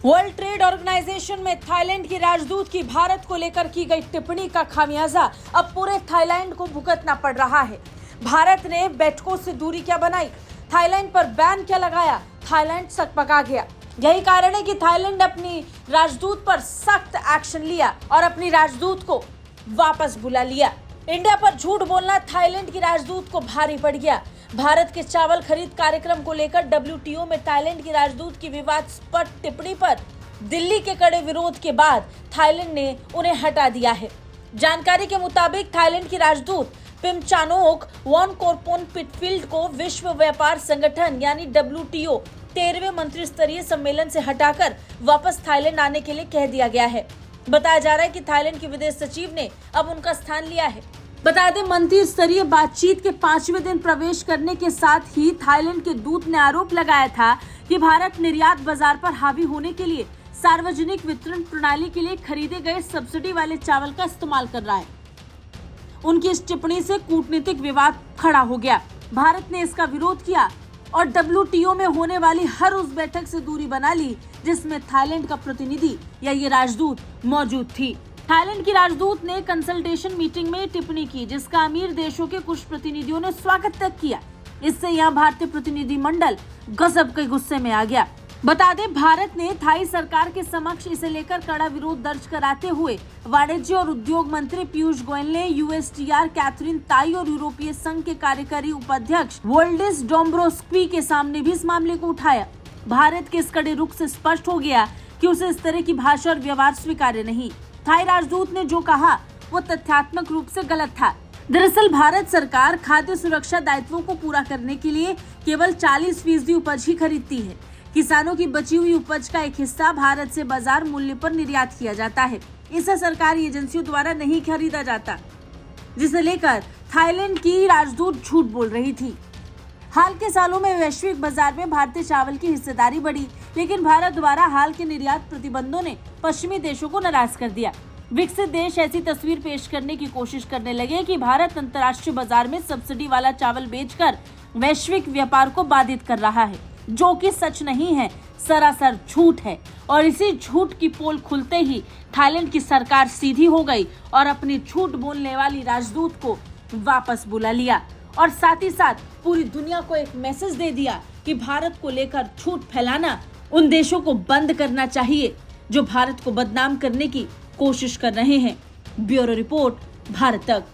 World trade organisation में Thailand की राजदूत की भारत को लेकर की गई टिप्पणी का खामियाजा अब पूरे थाईलैंड को भुगतना पड़ रहा है। भारत ने बैठकों से दूरी क्या बनाई, थाईलैंड पर बैन क्या लगाया, थाईलैंड सकपका गया। यही कारण है कि थाईलैंड अपनी राजदूत पर सख्त एक्शन लिया और अपनी राजदूत को वापस बुला लिया। इंडिया पर झूठ बोलना थाईलैंड की राजदूत को भारी पड़ गया। भारत के चावल खरीद कार्यक्रम को लेकर WTO में थाईलैंड की राजदूत की विवादास्पद टिप्पणी पर दिल्ली के कड़े विरोध के बाद थाईलैंड ने उन्हें हटा दिया है। जानकारी के मुताबिक थाईलैंड की राजदूत पिमचानोक वनकोरपोन पिटफील्ड को विश्व व्यापार संगठन यानी WTO 13वें मंत्री स्तरीय सम्मेलन से हटाकर वापस थाईलैंड आने के लिए कह दिया गया है। बताया जा रहा है कि थाईलैंड के विदेश सचिव ने अब उनका स्थान लिया है। बता दें, मंत्री स्तरीय बातचीत के 5वें दिन प्रवेश करने के साथ ही थाईलैंड के दूत ने आरोप लगाया था कि भारत निर्यात बाजार पर हावी होने के लिए सार्वजनिक वितरण प्रणाली के लिए खरीदे गए सब्सिडी वाले चावल का इस्तेमाल कर रहा है। उनकी इस टिप्पणी से कूटनीतिक विवाद खड़ा हो गया। भारत ने इसका विरोध किया और WTO में होने वाली हर उस बैठक से दूरी बना ली जिसमें थाईलैंड का प्रतिनिधि या ये राजदूत मौजूद थी। थाईलैंड की राजदूत ने कंसल्टेशन मीटिंग में टिप्पणी की जिसका अमीर देशों के कुछ प्रतिनिधियों ने स्वागत तक किया। इससे यहाँ भारतीय प्रतिनिधिमंडल गजब के गुस्से में आ गया। बता दें, भारत ने थाई सरकार के समक्ष इसे लेकर कड़ा विरोध दर्ज कराते हुए वाणिज्य और उद्योग मंत्री पीयूष गोयल ने USTR कैथरीन ताई और यूरोपीय संघ के कार्यकारी उपाध्यक्ष वोल्डिस डोम्ब्रोव्स्की के सामने भी इस मामले को उठाया। भारत के इस कड़े रुख से स्पष्ट हो गया कि उसे इस तरह की भाषा और व्यवहार स्वीकार्य नहीं। थाई राजदूत ने जो कहा वो तथ्यात्मक रूप से गलत था। दरअसल भारत सरकार खाद्य सुरक्षा दायित्वों को पूरा करने के लिए केवल 40% उपज ही खरीदती है। किसानों की बची हुई उपज का एक हिस्सा भारत से बाजार मूल्य पर निर्यात किया जाता है। इसे सरकारी एजेंसियों द्वारा नहीं खरीदा जाता, जिसे लेकर थाईलैंड की राजदूत झूठ बोल रही थी। हाल के सालों में वैश्विक बाजार में भारतीय चावल की हिस्सेदारी बढ़ी, लेकिन भारत द्वारा हाल के निर्यात प्रतिबंधों ने पश्चिमी देशों को नाराज कर दिया। विकसित देश ऐसी तस्वीर पेश करने की कोशिश करने लगे कि भारत अंतर्राष्ट्रीय बाजार में सब्सिडी वाला चावल बेचकर वैश्विक व्यापार को बाधित कर रहा है, जो कि सच नहीं है, सरासर झूठ है। और इसी झूठ की पोल खुलते ही थाईलैंड की सरकार सीधी हो गई और अपनी झूठ बोलने वाली राजदूत को वापस बुला लिया और साथ ही साथ पूरी दुनिया को एक मैसेज दे दिया कि भारत को लेकर झूठ फैलाना उन देशों को बंद करना चाहिए जो भारत को बदनाम करने की कोशिश कर रहे हैं। ब्यूरो रिपोर्ट, भारत तक।